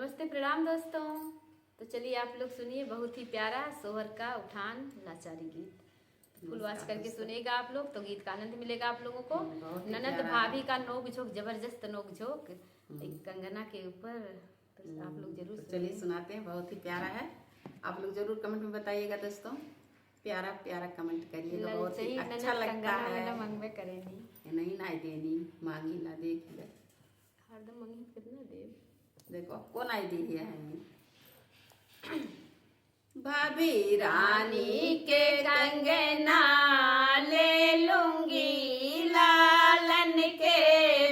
नमस्ते प्रणाम दोस्तों। तो चलिए आप लोग सुनिए बहुत ही प्यारा सोहर का उठान लाचारी गीत। फुल वॉच करके सुनेगा आप लोग तो गीत का आनंद मिलेगा आप लोगों को। ननद भाभी का नोक झोंक, जबरदस्त नोक झोंक एक कंगना के ऊपर, तो आप लोग जरूर तो चलिए सुनाते हैं। बहुत ही प्यारा है, आप लोग जरूर कमेंट में बताइएगा दोस्तों। प्यारा प्यारा कमेंट करिएगा, बहुत ही अच्छा लगता है। मंगवे करेनी नहीं ना देनी, मांगी ना देख ले हरदम मंगी कितना दे। देखो कौन आई दी है भाभी रानी के कंगना ले लूंगी लालन के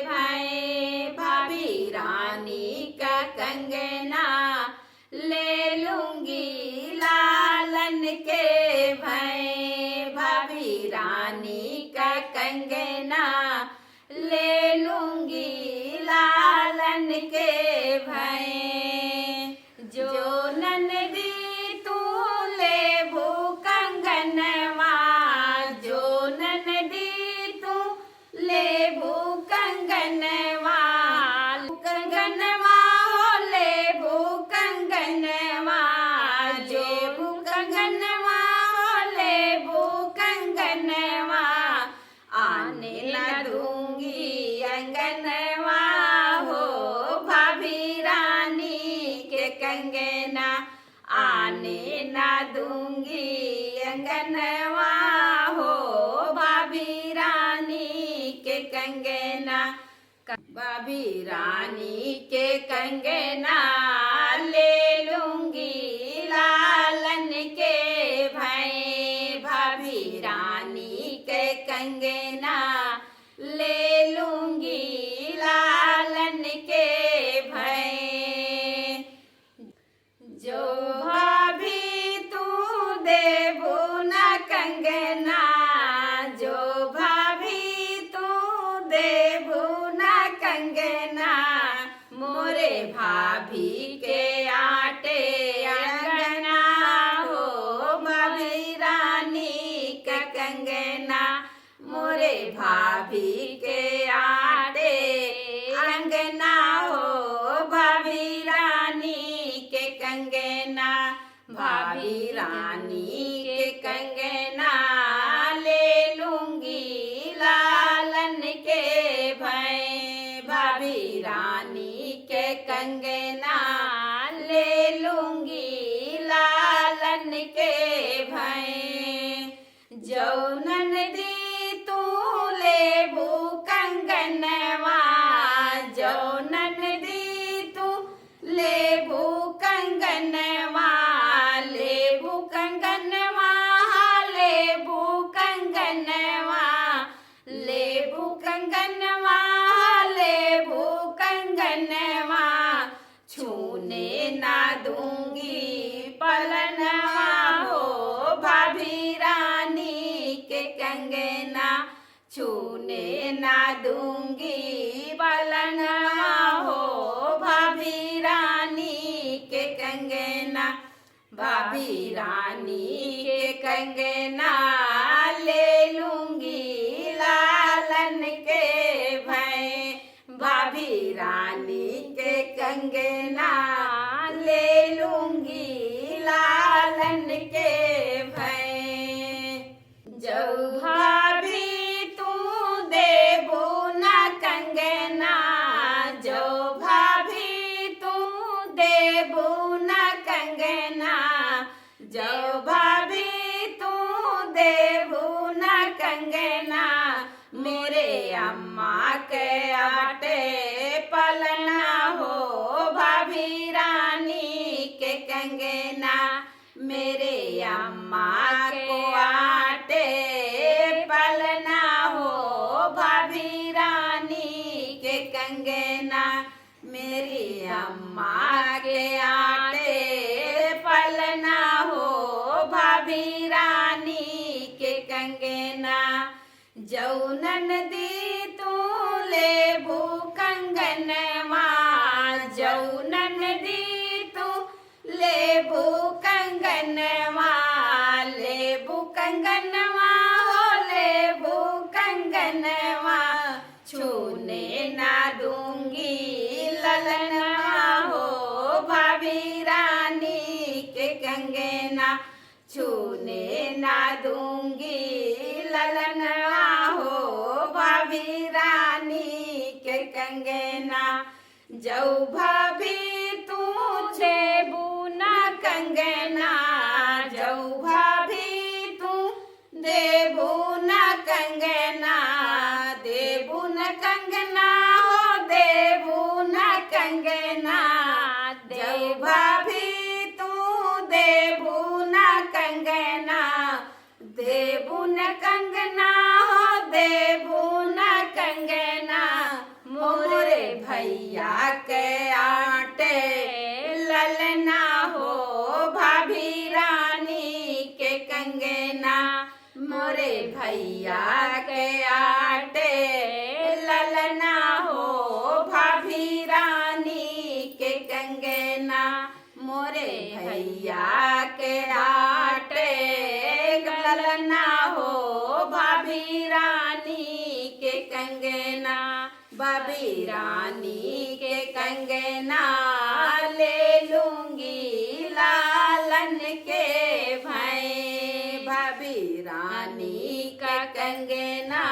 भाई। भाभी रानी का कंगना ले लूंगी लालन के भाई। भाभी रानी का कंगना ले लूंगी लालन के भाई। जो ननदी तू ले भू कंगनवा, जो ननदी तू ले भू कंगनवा, कंगनवा हो ले भू कंगनवा, जो भू कंगनवा हो ले भू कंगनवा। आने न दूंगी अंगनवा हो भाभी रानी के कंगना, आने ना दूंगी अंगनवा हो भाभी रानी के कंगना। भाभी रानी के कंगना ले लूंगी लालन के भाई। भाभी रानी के कंगना ले लूंगी लालन के भाई। जो भाभी तू देबू ना कंगना, जो भाभी तू देबू ना कंगना, मोरे भाभी के आटे अंगना हो भाभी रानी का कंगना। मोरे भाभी के आटे अंगना हो भाभी रानी के कंगना। भाभी रानी के कंगना ले लूंगी लालन के भाई। भाभी रानी के कंगना ले लूंगी लालन के भाई। जौनन दी तू ले भू कंगनवा, जौनन दी तू ले भू कंगनवा, ले भू कंगनवा, ले भू कंगनवा, ले भू कंगनवा, ले भू कंगनवा। छूने ना दूंगी पलनवा हो भाभी रानी के कंगना, छूने ना दूंगी पलनवा हो भाभी रानी के कंगना। भाभी रानी के कंगना ले लूंगी लालन के भाई। भाभी रानी के कंगना ले लूंगी लालन के भाई। जो भाभी तू देबू ना कंगना, जो भाभी तू देबू ना कंगना, जो भाभी तू देबू ना कंगना। मेरे अम्मा के आटे पलना हो भाभी रानी के कंगना। मेरे अम्मा को आटे पलना हो भाभी रानी के कंगना। मेरी अम्मा के आटे पलना हो भाभी रानी के कंगना। जौनन दी तू ले भू कंगनवा, जौनन दी तू ले भू कंगनवा, ले भू कंगनवा हो ले भू कंगनवा। छूने ना दूंगी ललनवा हो छूने ना दूंगी ललनवा हो भाभी रानी के कंगना। जऊ भाभी तू देबू ना कंगना, जऊ भाभी तू देबू न कंगना, देबू न कंगना हो देबू न कंगना। जऊ भाभी तू देबू न कंगना, देबू न कंगना हो देबू न कंगना। मोरे भैया के आटे ललना हो भाभी रानी के कंगना। मोरे भैया के आटे ललना हो भाभी रानी के कंगना। मोरे भैया के आटे ललना हो भाभी रानी के कंगना। भाभी रानी के कंगना ले लूंगी लालन के भाई। भाभी रानी का कंगना